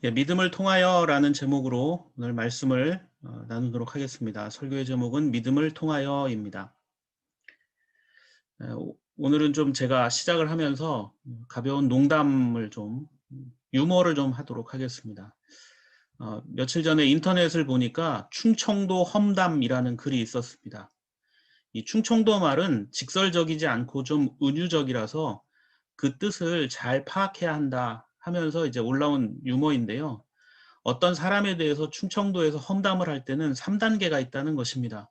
예, 믿음을 통하여라는 제목으로 오늘 말씀을 나누도록 하겠습니다. 설교의 제목은 믿음을 통하여입니다. 오늘은 좀 제가 시작을 하면서 가벼운 농담을 좀 유머를 좀 하도록 하겠습니다. 며칠 전에 인터넷을 보니까 충청도 험담이라는 글이 있었습니다. 이 충청도 말은 직설적이지 않고 좀 은유적이라서 그 뜻을 잘 파악해야 한다 하면서 이제 올라온 유머인데요. 어떤 사람에 대해서 충청도에서 험담을 할 때는 3단계가 있다는 것입니다.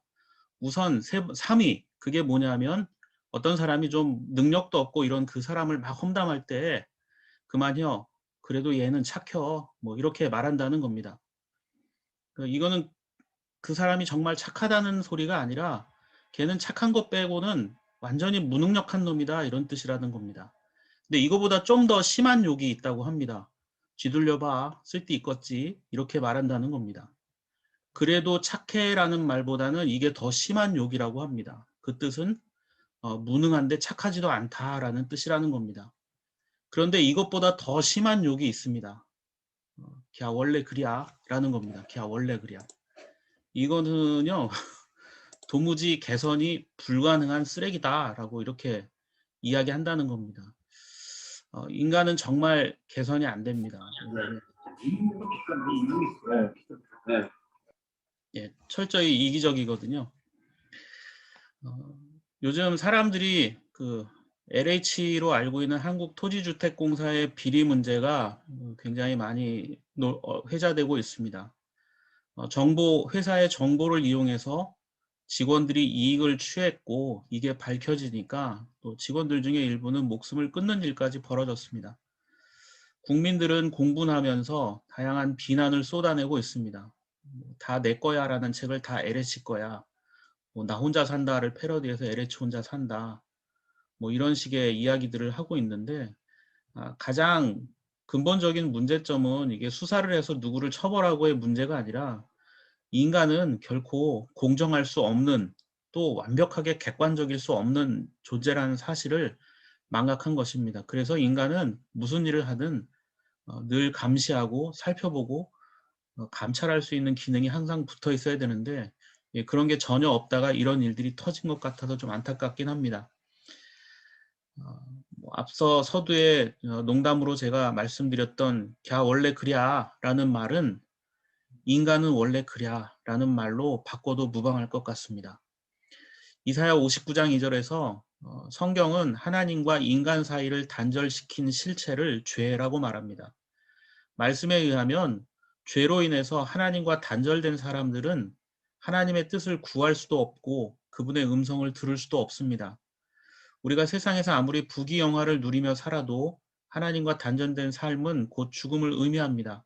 우선 3위, 그게 뭐냐면 어떤 사람이 좀 능력도 없고 이런 그 사람을 막 험담할 때 그만요. 그래도 얘는 착혀. 뭐 이렇게 말한다는 겁니다. 이거는 그 사람이 정말 착하다는 소리가 아니라 걔는 착한 것 빼고는 완전히 무능력한 놈이다 이런 뜻이라는 겁니다. 근데 이거보다 좀 더 심한 욕이 있다고 합니다. 쥐둘려봐 쓸데 있겠지 이렇게 말한다는 겁니다. 그래도 착해라는 말보다는 이게 더 심한 욕이라고 합니다. 그 뜻은 무능한데 착하지도 않다라는 뜻이라는 겁니다. 그런데 이것보다 더 심한 욕이 있습니다. 걔 원래 그랴 라는 겁니다. 걔 원래 그랴. 이거는요 도무지 개선이 불가능한 쓰레기다라고 이렇게 이야기한다는 겁니다. 인간은 정말 개선이 안 됩니다. 예, 철저히 이기적이거든요. 요즘 사람들이 그 LH로 알고 있는 한국토지주택공사의 비리 문제가 굉장히 많이 회자되고 있습니다. 회사의 정보를 이용해서 직원들이 이익을 취했고 이게 밝혀지니까 또 직원들 중에 일부는 목숨을 끊는 일까지 벌어졌습니다. 국민들은 공분하면서 다양한 비난을 쏟아내고 있습니다. 다 내 거야 라는 책을 다 LH 거야. 나 혼자 산다를 패러디해서 LH 혼자 산다. 뭐 이런 식의 이야기들을 하고 있는데 가장 근본적인 문제점은 이게 수사를 해서 누구를 처벌하고의 문제가 아니라 인간은 결코 공정할 수 없는 또 완벽하게 객관적일 수 없는 존재라는 사실을 망각한 것입니다. 그래서 인간은 무슨 일을 하든 늘 감시하고 살펴보고 감찰할 수 있는 기능이 항상 붙어 있어야 되는데 그런 게 전혀 없다가 이런 일들이 터진 것 같아서 좀 안타깝긴 합니다. 앞서 서두에 농담으로 제가 말씀드렸던 갸 원래 그랴 라는 말은 인간은 원래 그랴 라는 말로 바꿔도 무방할 것 같습니다. 이사야 59장 2절에서 성경은 하나님과 인간 사이를 단절시킨 실체를 죄라고 말합니다. 말씀에 의하면 죄로 인해서 하나님과 단절된 사람들은 하나님의 뜻을 구할 수도 없고 그분의 음성을 들을 수도 없습니다. 우리가 세상에서 아무리 부귀영화를 누리며 살아도 하나님과 단절된 삶은 곧 죽음을 의미합니다.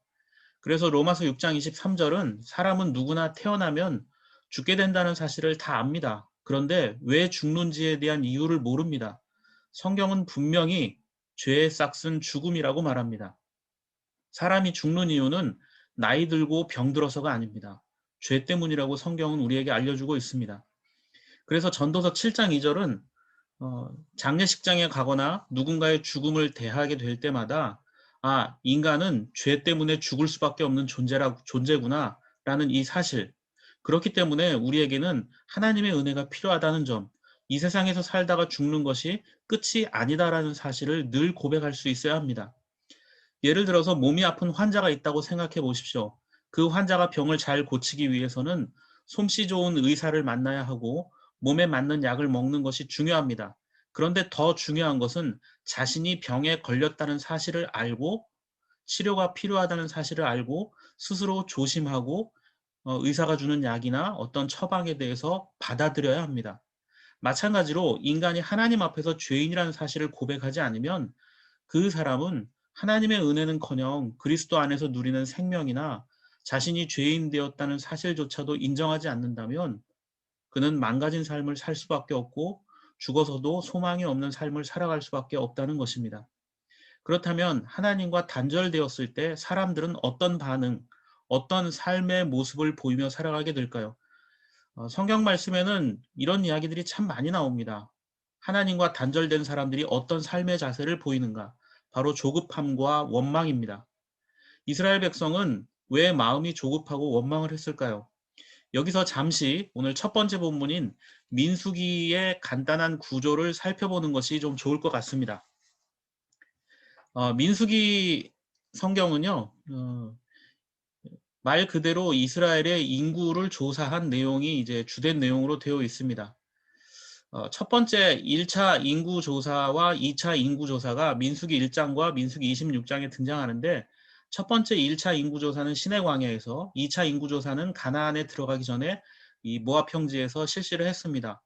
그래서 로마서 6장 23절은 사람은 누구나 태어나면 죽게 된다는 사실을 다 압니다. 그런데 왜 죽는지에 대한 이유를 모릅니다. 성경은 분명히 죄의 싹은 죽음이라고 말합니다. 사람이 죽는 이유는 나이 들고 병들어서가 아닙니다. 죄 때문이라고 성경은 우리에게 알려주고 있습니다. 그래서 전도서 7장 2절은 장례식장에 가거나 누군가의 죽음을 대하게 될 때마다 인간은 죄 때문에 죽을 수밖에 없는 존재구나 라는 이 사실, 그렇기 때문에 우리에게는 하나님의 은혜가 필요하다는 점, 이 세상에서 살다가 죽는 것이 끝이 아니다라는 사실을 늘 고백할 수 있어야 합니다. 예를 들어서 몸이 아픈 환자가 있다고 생각해 보십시오. 그 환자가 병을 잘 고치기 위해서는 솜씨 좋은 의사를 만나야 하고 몸에 맞는 약을 먹는 것이 중요합니다. 그런데 더 중요한 것은 자신이 병에 걸렸다는 사실을 알고 치료가 필요하다는 사실을 알고 스스로 조심하고 의사가 주는 약이나 어떤 처방에 대해서 받아들여야 합니다. 마찬가지로 인간이 하나님 앞에서 죄인이라는 사실을 고백하지 않으면 그 사람은 하나님의 은혜는커녕 그리스도 안에서 누리는 생명이나 자신이 죄인 되었다는 사실조차도 인정하지 않는다면 그는 망가진 삶을 살 수밖에 없고 죽어서도 소망이 없는 삶을 살아갈 수밖에 없다는 것입니다. 그렇다면 하나님과 단절되었을 때 사람들은 어떤 반응, 어떤 삶의 모습을 보이며 살아가게 될까요? 성경 말씀에는 이런 이야기들이 참 많이 나옵니다. 하나님과 단절된 사람들이 어떤 삶의 자세를 보이는가? 바로 조급함과 원망입니다. 이스라엘 백성은 왜 마음이 조급하고 원망을 했을까요? 여기서 잠시 오늘 첫 번째 본문인 민수기의 간단한 구조를 살펴보는 것이 좀 좋을 것 같습니다. 민수기 성경은요, 말 그대로 이스라엘의 인구를 조사한 내용이 이제 주된 내용으로 되어 있습니다. 첫 번째 1차 인구 조사와 2차 인구 조사가 민수기 1장과 민수기 26장에 등장하는데, 첫 번째 1차 인구 조사는 시내 광야에서, 2차 인구 조사는 가나안에 들어가기 전에 이 모압 평지에서 실시를 했습니다.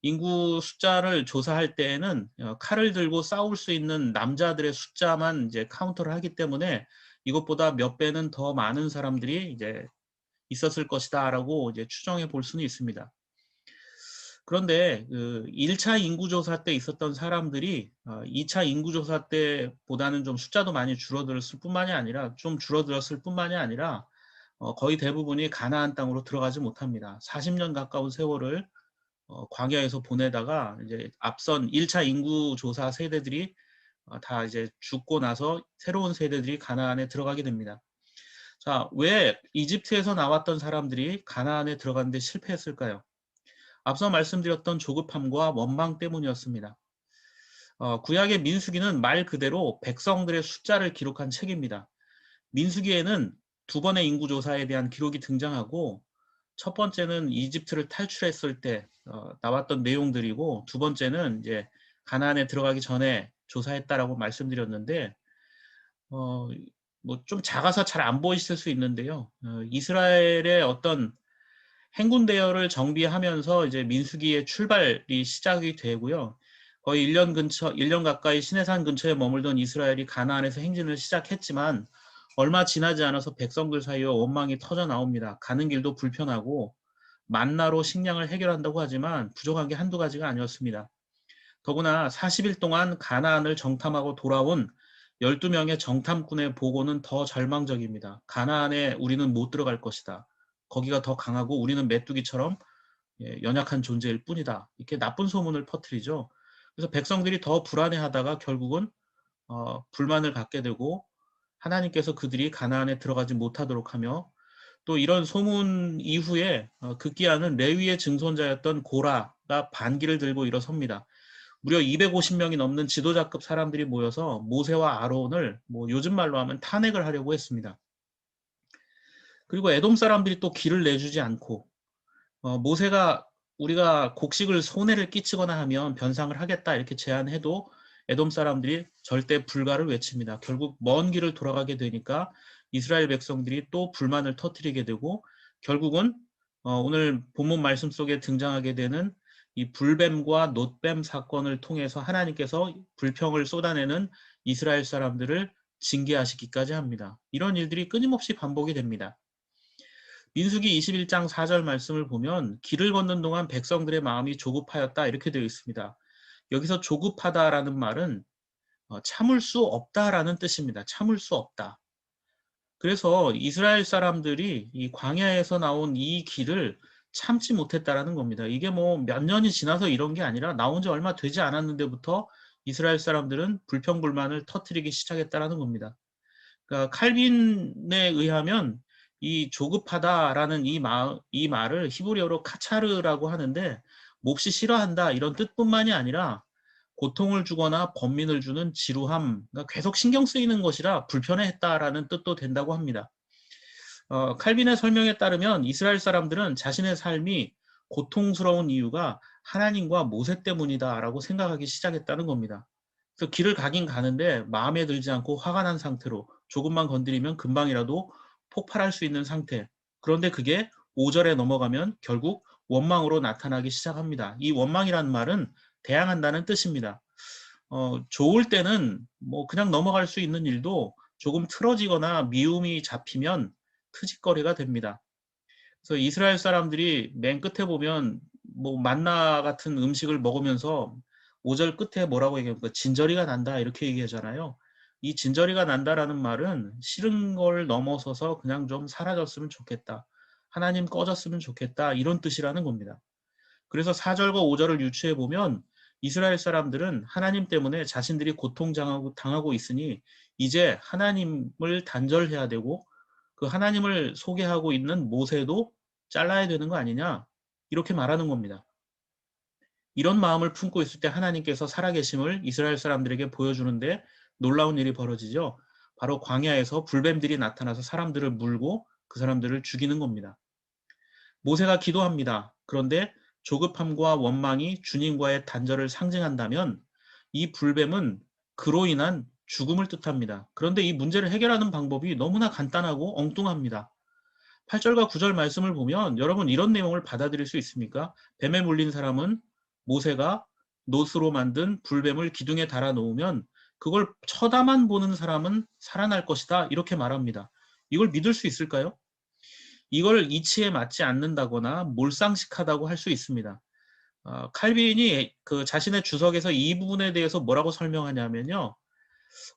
인구 숫자를 조사할 때에는 칼을 들고 싸울 수 있는 남자들의 숫자만 이제 카운터를 하기 때문에 이것보다 몇 배는 더 많은 사람들이 이제 있었을 것이다라고 이제 추정해 볼 수는 있습니다. 그런데 그 1차 인구조사 때 있었던 사람들이 2차 인구조사 때보다는 좀 숫자도 많이 줄어들었을 뿐만이 아니라 거의 대부분이 가나안 땅으로 들어가지 못합니다. 40년 가까운 세월을 광야에서 보내다가 이제 앞선 1차 인구조사 세대들이 다 이제 죽고 나서 새로운 세대들이 가나안에 들어가게 됩니다. 자, 왜 이집트에서 나왔던 사람들이 가나안에 들어가는데 실패했을까요? 앞서 말씀드렸던 조급함과 원망 때문이었습니다. 구약의 민수기는 말 그대로 백성들의 숫자를 기록한 책입니다. 민수기에는 두 번의 인구조사에 대한 기록이 등장하고, 첫 번째는 이집트를 탈출했을 때 나왔던 내용들이고, 두 번째는 이제 가나안에 들어가기 전에 조사했다라고 말씀드렸는데, 뭐 좀 작아서 잘 안 보이실 수 있는데요. 이스라엘의 어떤 행군 대열을 정비하면서 이제 민수기의 출발이 시작이 되고요. 거의 1년 가까이 시내산 근처에 머물던 이스라엘이 가나안에서 행진을 시작했지만 얼마 지나지 않아서 백성들 사이에 원망이 터져 나옵니다. 가는 길도 불편하고 만나로 식량을 해결한다고 하지만 부족한 게 한두 가지가 아니었습니다. 더구나 40일 동안 가나안을 정탐하고 돌아온 12명의 정탐꾼의 보고는 더 절망적입니다. 가나안에 우리는 못 들어갈 것이다. 거기가 더 강하고 우리는 메뚜기처럼 연약한 존재일 뿐이다. 이렇게 나쁜 소문을 퍼뜨리죠. 그래서 백성들이 더 불안해하다가 결국은 불만을 갖게 되고 하나님께서 그들이 가나안에 들어가지 못하도록 하며, 또 이런 소문 이후에 급기야는 레위의 증손자였던 고라가 반기를 들고 일어섭니다. 무려 250명이 넘는 지도자급 사람들이 모여서 모세와 아론을 뭐 요즘 말로 하면 탄핵을 하려고 했습니다. 그리고 에돔 사람들이 또 길을 내주지 않고 모세가 우리가 곡식을 손해를 끼치거나 하면 변상을 하겠다 이렇게 제안해도 에돔 사람들이 절대 불가를 외칩니다. 결국 먼 길을 돌아가게 되니까 이스라엘 백성들이 또 불만을 터뜨리게 되고, 결국은 오늘 본문 말씀 속에 등장하게 되는 이 불뱀과 놋뱀 사건을 통해서 하나님께서 불평을 쏟아내는 이스라엘 사람들을 징계하시기까지 합니다. 이런 일들이 끊임없이 반복이 됩니다. 민수기 21장 4절 말씀을 보면 길을 걷는 동안 백성들의 마음이 조급하였다 이렇게 되어 있습니다. 여기서 조급하다라는 말은 참을 수 없다라는 뜻입니다. 참을 수 없다. 그래서 이스라엘 사람들이 이 광야에서 나온 이 길을 참지 못했다라는 겁니다. 이게 뭐 몇 년이 지나서 이런 게 아니라 나온 지 얼마 되지 않았는데부터 이스라엘 사람들은 불평불만을 터뜨리기 시작했다라는 겁니다. 그러니까 칼빈에 의하면 이 조급하다라는 이 말을 히브리어로 카차르라고 하는데, 몹시 싫어한다 이런 뜻뿐만이 아니라 고통을 주거나 번민을 주는 지루함, 그러니까 계속 신경 쓰이는 것이라 불편해했다라는 뜻도 된다고 합니다. 칼빈의 설명에 따르면 이스라엘 사람들은 자신의 삶이 고통스러운 이유가 하나님과 모세 때문이다라고 생각하기 시작했다는 겁니다. 그래서 길을 가긴 가는데 마음에 들지 않고 화가 난 상태로 조금만 건드리면 금방이라도 폭발할 수 있는 상태. 그런데 그게 5절에 넘어가면 결국 원망으로 나타나기 시작합니다. 이 원망이라는 말은 대항한다는 뜻입니다. 좋을 때는 뭐 그냥 넘어갈 수 있는 일도 조금 틀어지거나 미움이 잡히면 트집거리가 됩니다. 그래서 이스라엘 사람들이 맨 끝에 보면 뭐 만나 같은 음식을 먹으면서 5절 끝에 뭐라고 얘기합니까? 진저리가 난다 이렇게 얘기하잖아요. 이 진저리가 난다라는 말은 싫은 걸 넘어서서 그냥 좀 사라졌으면 좋겠다. 하나님 꺼졌으면 좋겠다. 이런 뜻이라는 겁니다. 그래서 4절과 5절을 유추해 보면 이스라엘 사람들은 하나님 때문에 자신들이 고통당하고 있으니 이제 하나님을 단절해야 되고 그 하나님을 소개하고 있는 모세도 잘라야 되는 거 아니냐 이렇게 말하는 겁니다. 이런 마음을 품고 있을 때 하나님께서 살아계심을 이스라엘 사람들에게 보여주는데 놀라운 일이 벌어지죠. 바로 광야에서 불뱀들이 나타나서 사람들을 물고 그 사람들을 죽이는 겁니다. 모세가 기도합니다. 그런데 조급함과 원망이 주님과의 단절을 상징한다면 이 불뱀은 그로 인한 죽음을 뜻합니다. 그런데 이 문제를 해결하는 방법이 너무나 간단하고 엉뚱합니다. 8절과 9절 말씀을 보면 여러분 이런 내용을 받아들일 수 있습니까? 뱀에 물린 사람은 모세가 놋으로 만든 불뱀을 기둥에 달아 놓으면 그걸 쳐다만 보는 사람은 살아날 것이다. 이렇게 말합니다. 이걸 믿을 수 있을까요? 이걸 이치에 맞지 않는다거나 몰상식하다고 할 수 있습니다. 칼빈이 그 자신의 주석에서 이 부분에 대해서 뭐라고 설명하냐면요.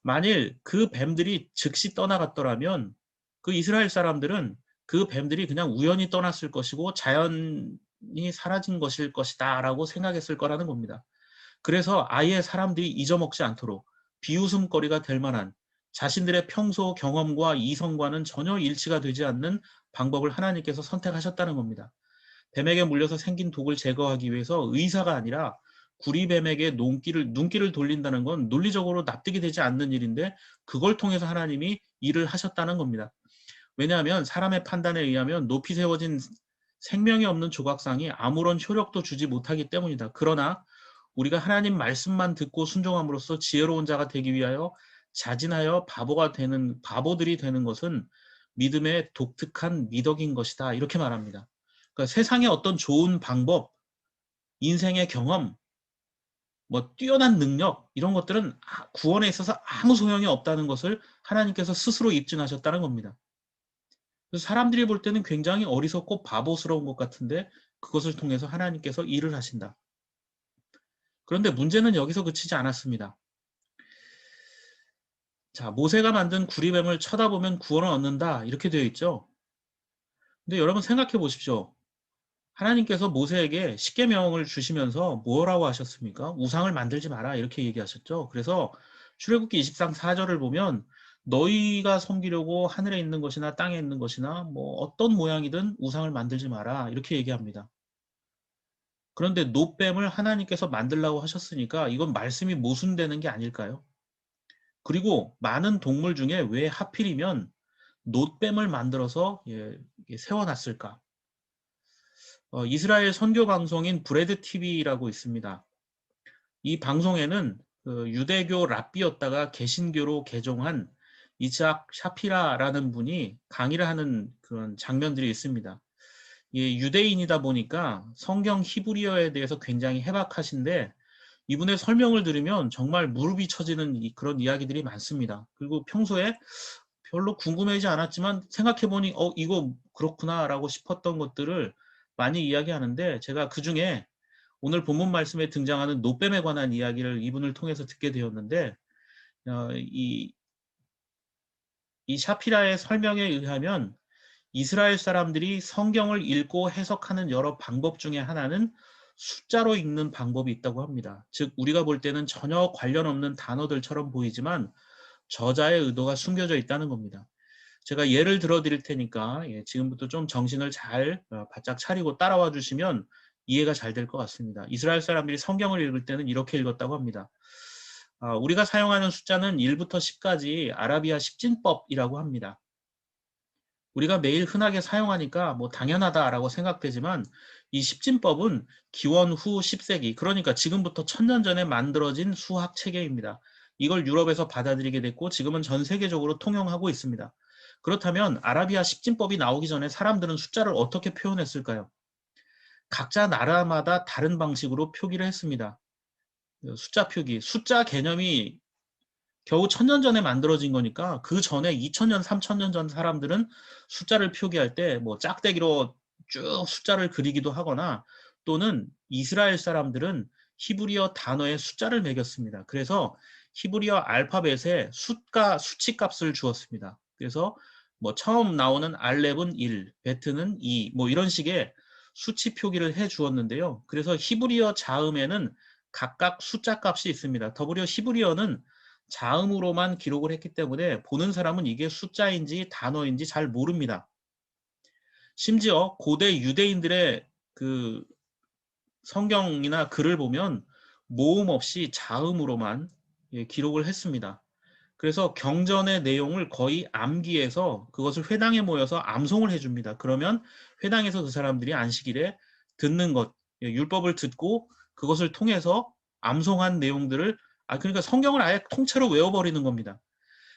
만일 그 뱀들이 즉시 떠나갔더라면 그 이스라엘 사람들은 그 뱀들이 그냥 우연히 떠났을 것이고 자연이 사라진 것일 것이다 라고 생각했을 거라는 겁니다. 그래서 아예 사람들이 잊어먹지 않도록 비웃음거리가 될 만한 자신들의 평소 경험과 이성과는 전혀 일치가 되지 않는 방법을 하나님께서 선택하셨다는 겁니다. 뱀에게 물려서 생긴 독을 제거하기 위해서 의사가 아니라 구리뱀에게 눈길을 돌린다는 건 논리적으로 납득이 되지 않는 일인데 그걸 통해서 하나님이 일을 하셨다는 겁니다. 왜냐하면 사람의 판단에 의하면 높이 세워진 생명이 없는 조각상이 아무런 효력도 주지 못하기 때문이다. 그러나 우리가 하나님 말씀만 듣고 순종함으로써 지혜로운 자가 되기 위하여 자진하여 바보들이 되는 것은 믿음의 독특한 미덕인 것이다. 이렇게 말합니다. 그러니까 세상의 어떤 좋은 방법, 인생의 경험, 뭐 뛰어난 능력 이런 것들은 구원에 있어서 아무 소용이 없다는 것을 하나님께서 스스로 입증하셨다는 겁니다. 그래서 사람들이 볼 때는 굉장히 어리석고 바보스러운 것 같은데 그것을 통해서 하나님께서 일을 하신다. 그런데 문제는 여기서 그치지 않았습니다. 자, 모세가 만든 구리뱀을 쳐다보면 구원을 얻는다 이렇게 되어 있죠. 근데 여러분 생각해 보십시오. 하나님께서 모세에게 십계명을 주시면서 뭐라고 하셨습니까? 우상을 만들지 마라 이렇게 얘기하셨죠. 그래서 출애굽기 20장 4절을 보면 너희가 섬기려고 하늘에 있는 것이나 땅에 있는 것이나 뭐 어떤 모양이든 우상을 만들지 마라 이렇게 얘기합니다. 그런데 놋뱀을 하나님께서 만들라고 하셨으니까 이건 말씀이 모순되는 게 아닐까요? 그리고 많은 동물 중에 왜 하필이면 놋뱀을 만들어서 세워놨을까? 이스라엘 선교 방송인 브레드 TV라고 있습니다. 이 방송에는 그 유대교 랍비였다가 개신교로 개종한 이삭 샤피라라는 분이 강의를 하는 그런 장면들이 있습니다. 유대인이다 보니까 성경 히브리어에 대해서 굉장히 해박하신데 이분의 설명을 들으면 정말 무릎이 처지는 그런 이야기들이 많습니다. 그리고 평소에 별로 궁금하지 않았지만 생각해보니 이거 그렇구나라고 싶었던 것들을 많이 이야기하는데 제가 그중에 오늘 본문 말씀에 등장하는 놋뱀에 관한 이야기를 이분을 통해서 듣게 되었는데 이 샤피라의 설명에 의하면 이스라엘 사람들이 성경을 읽고 해석하는 여러 방법 중에 하나는 숫자로 읽는 방법이 있다고 합니다. 즉 우리가 볼 때는 전혀 관련 없는 단어들처럼 보이지만 저자의 의도가 숨겨져 있다는 겁니다. 제가 예를 들어 드릴 테니까 지금부터 좀 정신을 잘 바짝 차리고 따라와 주시면 이해가 잘 될 것 같습니다. 이스라엘 사람들이 성경을 읽을 때는 이렇게 읽었다고 합니다. 우리가 사용하는 숫자는 1부터 10까지 아라비아 십진법이라고 합니다. 우리가 매일 흔하게 사용하니까 뭐 당연하다라고 생각되지만 이 십진법은 기원 후 10세기 그러니까 지금부터 1000년 전에 만들어진 수학 체계입니다. 이걸 유럽에서 받아들이게 됐고 지금은 전 세계적으로 통용하고 있습니다. 그렇다면 아라비아 십진법이 나오기 전에 사람들은 숫자를 어떻게 표현했을까요? 각자 나라마다 다른 방식으로 표기를 했습니다. 숫자 표기, 숫자 개념이 겨우 1000년 전에 만들어진 거니까 그 전에 2000년, 3000년 전 사람들은 숫자를 표기할 때 뭐 짝대기로 쭉 숫자를 그리기도 하거나 또는 이스라엘 사람들은 히브리어 단어에 숫자를 매겼습니다. 그래서 히브리어 알파벳에 수치 값을 주었습니다. 그래서 뭐 처음 나오는 알렙은 1, 베트는 2, 뭐 이런 식의 수치 표기를 해 주었는데요. 그래서 히브리어 자음에는 각각 숫자 값이 있습니다. 더불어 히브리어는 자음으로만 기록을 했기 때문에 보는 사람은 이게 숫자인지 단어인지 잘 모릅니다. 심지어 고대 유대인들의 그 성경이나 글을 보면 모음 없이 자음으로만 기록을 했습니다. 그래서 경전의 내용을 거의 암기해서 그것을 회당에 모여서 암송을 해줍니다. 그러면 회당에서 그 사람들이 안식일에 듣는 것, 율법을 듣고 그것을 통해서 암송한 내용들을 그러니까 성경을 아예 통째로 외워버리는 겁니다.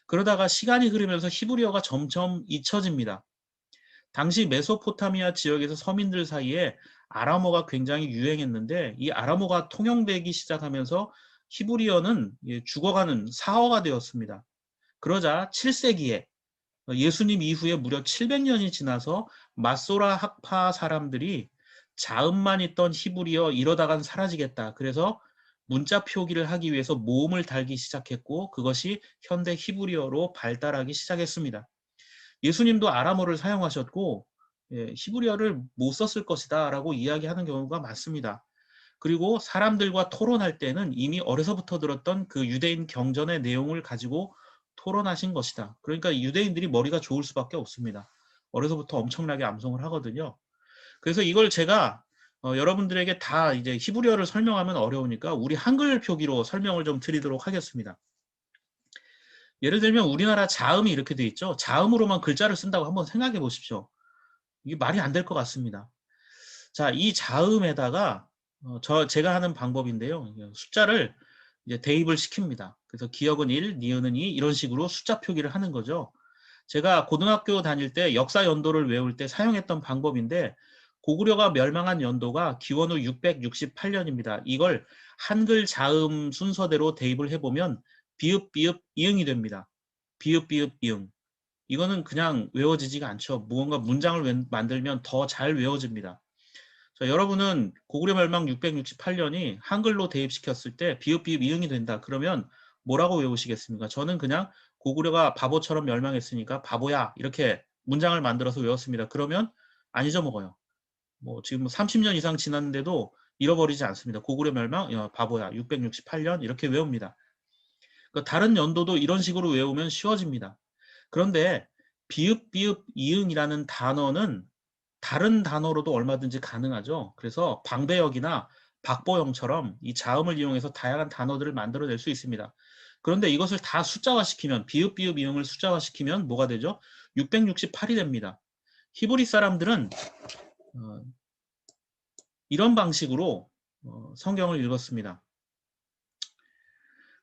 그러다가 시간이 흐르면서 히브리어가 점점 잊혀집니다. 당시 메소포타미아 지역에서 서민들 사이에 아람어가 굉장히 유행했는데 이 아람어가 통용되기 시작하면서 히브리어는 죽어가는 사어가 되었습니다. 그러자 7세기에 예수님 이후에 무려 700년이 지나서 마소라 학파 사람들이 자음만 있던 히브리어 이러다간 사라지겠다. 그래서 문자 표기를 하기 위해서 모음을 달기 시작했고 그것이 현대 히브리어로 발달하기 시작했습니다. 예수님도 아람어를 사용하셨고 히브리어를 못 썼을 것이다 라고 이야기하는 경우가 많습니다. 그리고 사람들과 토론할 때는 이미 어려서부터 들었던 그 유대인 경전의 내용을 가지고 토론하신 것이다. 그러니까 유대인들이 머리가 좋을 수밖에 없습니다. 어려서부터 엄청나게 암송을 하거든요. 그래서 이걸 제가 여러분들에게 다 이제 히브리어를 설명하면 어려우니까 우리 한글 표기로 설명을 좀 드리도록 하겠습니다. 예를 들면 우리나라 자음이 이렇게 돼 있죠. 자음으로만 글자를 쓴다고 한번 생각해 보십시오. 이게 말이 안 될 것 같습니다. 자, 이 자음에다가 제가 하는 방법인데요. 숫자를 이제 대입을 시킵니다. 그래서 기억은 1, 니은은 2 이런 식으로 숫자 표기를 하는 거죠. 제가 고등학교 다닐 때 역사 연도를 외울 때 사용했던 방법인데 고구려가 멸망한 연도가 기원후 668년입니다. 이걸 한글 자음 순서대로 대입을 해보면 비읍 비읍 이응이 됩니다. 비읍 비읍 이응. 이거는 그냥 외워지지가 않죠. 무언가 문장을 만들면 더 잘 외워집니다. 자, 여러분은 고구려 멸망 668년이 한글로 대입시켰을 때 비읍 비읍 이응이 된다. 그러면 뭐라고 외우시겠습니까? 저는 그냥 고구려가 바보처럼 멸망했으니까 바보야 이렇게 문장을 만들어서 외웠습니다. 그러면 안 잊어먹어요. 뭐 지금 30년 이상 지났는데도 잃어버리지 않습니다. 고구려 멸망 바보야 668년 이렇게 외웁니다. 그러니까 다른 연도도 이런 식으로 외우면 쉬워집니다. 그런데 비읍 비읍 이응이라는 단어는 다른 단어로도 얼마든지 가능하죠. 그래서 방배역이나 박보영처럼 이 자음을 이용해서 다양한 단어들을 만들어낼 수 있습니다. 그런데 이것을 다 숫자화시키면 비읍 비읍 이응을 숫자화시키면 뭐가 되죠? 668이 됩니다. 히브리 사람들은 이런 방식으로 성경을 읽었습니다.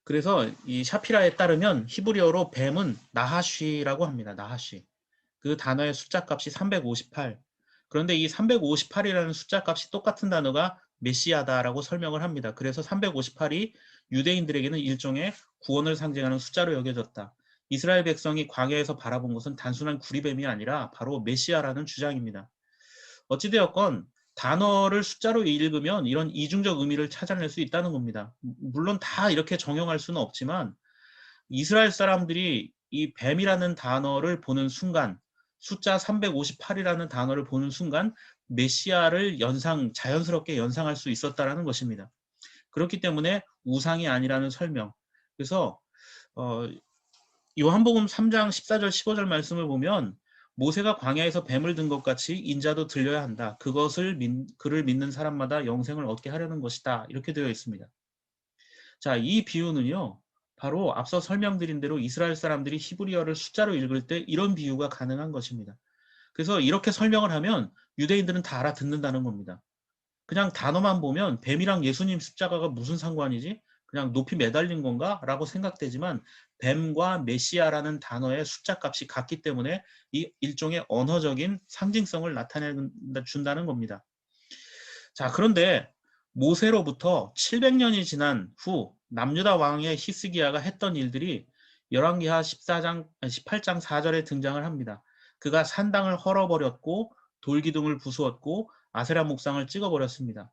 그래서 이 샤피라에 따르면 히브리어로 뱀은 나하쉬라고 합니다. 나하쉬. 그 단어의 숫자 값이 358. 그런데 이 358이라는 숫자 값이 똑같은 단어가 메시아다라고 설명을 합니다. 그래서 358이 유대인들에게는 일종의 구원을 상징하는 숫자로 여겨졌다. 이스라엘 백성이 광야에서 바라본 것은 단순한 구리뱀이 아니라 바로 메시아라는 주장입니다. 어찌되었건 단어를 숫자로 읽으면 이런 이중적 의미를 찾아낼 수 있다는 겁니다. 물론 다 이렇게 정형할 수는 없지만 이스라엘 사람들이 이 뱀이라는 단어를 보는 순간 숫자 358이라는 단어를 보는 순간 메시아를 자연스럽게 연상할 수 있었다라는 것입니다. 그렇기 때문에 우상이 아니라는 설명. 그래서 요한복음 3장 14절 15절 말씀을 보면 모세가 광야에서 뱀을 든 것 같이 인자도 들려야 한다. 그를 믿는 사람마다 영생을 얻게 하려는 것이다. 이렇게 되어 있습니다. 자, 이 비유는요. 바로 앞서 설명드린 대로 이스라엘 사람들이 히브리어를 숫자로 읽을 때 이런 비유가 가능한 것입니다. 그래서 이렇게 설명을 하면 유대인들은 다 알아듣는다는 겁니다. 그냥 단어만 보면 뱀이랑 예수님 십자가가 무슨 상관이지? 그냥 높이 매달린 건가? 라고 생각되지만 뱀과 메시아라는 단어의 숫자 값이 같기 때문에 이 일종의 언어적인 상징성을 나타내준다는 겁니다. 자, 그런데 모세로부터 700년이 지난 후 남유다 왕의 히스기야가 했던 일들이 열왕기하 18장 4절에 등장을 합니다. 그가 산당을 헐어버렸고 돌기둥을 부수었고 아세라 목상을 찍어버렸습니다.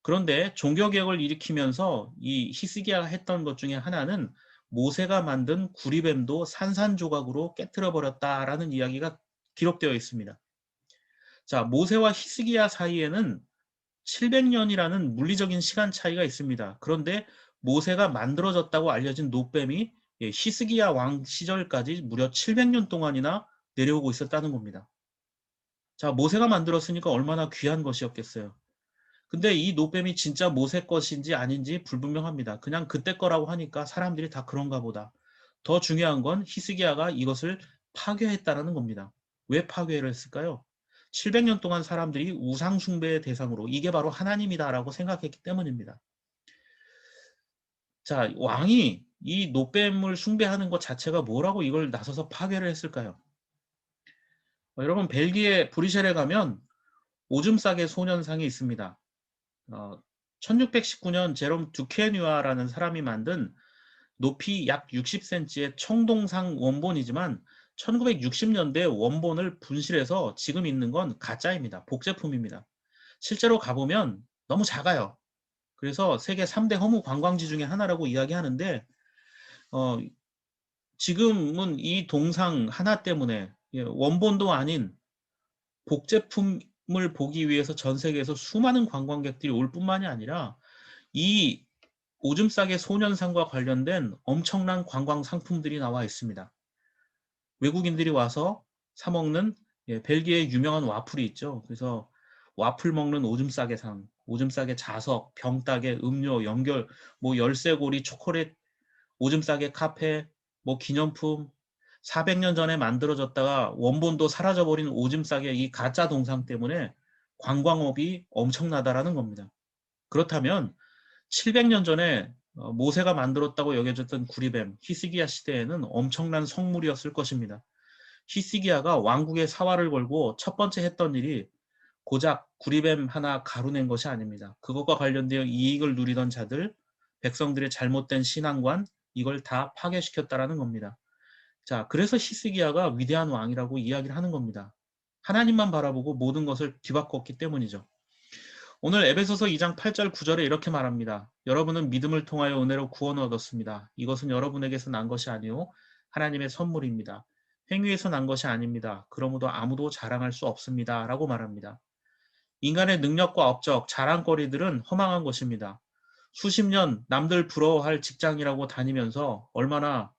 그런데 종교개혁을 일으키면서 이 히스기야가 했던 것 중에 하나는 모세가 만든 구리뱀도 산산조각으로 깨트려버렸다라는 이야기가 기록되어 있습니다. 자, 모세와 히스기야 사이에는 700년이라는 물리적인 시간 차이가 있습니다. 그런데 모세가 만들어졌다고 알려진 노뱀이 히스기야 왕 시절까지 무려 700년 동안이나 내려오고 있었다는 겁니다. 자, 모세가 만들었으니까 얼마나 귀한 것이었겠어요. 근데 이 노뱀이 진짜 모세 것인지 아닌지 불분명합니다. 그냥 그때 거라고 하니까 사람들이 다 그런가 보다. 더 중요한 건 히스기야가 이것을 파괴했다라는 겁니다. 왜 파괴를 했을까요? 700년 동안 사람들이 우상 숭배의 대상으로 이게 바로 하나님이다라고 생각했기 때문입니다. 자, 왕이 이 노뱀을 숭배하는 것 자체가 뭐라고 이걸 나서서 파괴를 했을까요? 여러분, 벨기에 브뤼셀에 가면 오줌 싸개 소년상이 있습니다. 1619년 제롬 두케뉴아라는 사람이 만든 높이 약 60cm의 청동상 원본이지만 1960년대 원본을 분실해서 지금 있는 건 가짜입니다. 복제품입니다. 실제로 가보면 너무 작아요. 그래서 세계 3대 허무 관광지 중에 하나라고 이야기하는데 어, 지금은 이 동상 하나 때문에 원본도 아닌 복제품을 보기 위해서 전 세계에서 수많은 관광객들이 올 뿐만이 아니라 이 오줌 싸개 소년상과 관련된 엄청난 관광 상품들이 나와 있습니다. 외국인들이 와서 사 먹는 벨기에 유명한 와플이 있죠. 그래서 와플 먹는 오줌 싸개 상, 오줌 싸개 자석, 병따개, 음료, 연결, 뭐 열쇠고리, 초콜릿, 오줌 싸개 카페, 뭐 기념품, 400년 전에 만들어졌다가 원본도 사라져버린 오줌 싸개 이 가짜 동상 때문에 관광업이 엄청나다라는 겁니다. 그렇다면 700년 전에 모세가 만들었다고 여겨졌던 구리뱀 히스기야 시대에는 엄청난 성물이었을 것입니다. 히스기야가 왕국의 사활을 걸고 첫 번째 했던 일이 고작 구리뱀 하나 가루낸 것이 아닙니다. 그것과 관련되어 이익을 누리던 자들, 백성들의 잘못된 신앙관, 이걸 다 파괴시켰다라는 겁니다. 자, 그래서 히스기야가 위대한 왕이라고 이야기를 하는 겁니다. 하나님만 바라보고 모든 것을 뒤바꿨기 때문이죠. 오늘 에베소서 2장 8절 9절에 이렇게 말합니다. 여러분은 믿음을 통하여 은혜로 구원을 얻었습니다. 이것은 여러분에게서 난 것이 아니요 하나님의 선물입니다. 행위에서 난 것이 아닙니다. 그러므로 아무도 자랑할 수 없습니다. 라고 말합니다. 인간의 능력과 업적, 자랑거리들은 허망한 것입니다. 수십 년 남들 부러워할 직장이라고 다니면서 얼마나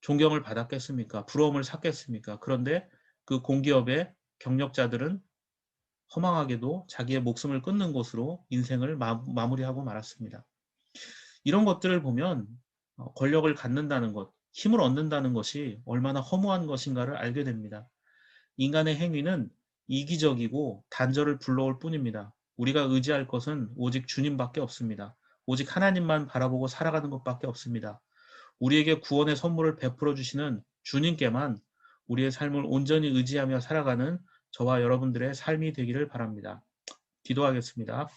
존경을 받았겠습니까? 부러움을 샀겠습니까? 그런데 그 공기업의 경력자들은 허망하게도 자기의 목숨을 끊는 곳으로 인생을 마무리하고 말았습니다. 이런 것들을 보면 권력을 갖는다는 것, 힘을 얻는다는 것이 얼마나 허무한 것인가를 알게 됩니다. 인간의 행위는 이기적이고 단절을 불러올 뿐입니다. 우리가 의지할 것은 오직 주님밖에 없습니다. 오직 하나님만 바라보고 살아가는 것밖에 없습니다. 우리에게 구원의 선물을 베풀어 주시는 주님께만 우리의 삶을 온전히 의지하며 살아가는 저와 여러분들의 삶이 되기를 바랍니다. 기도하겠습니다.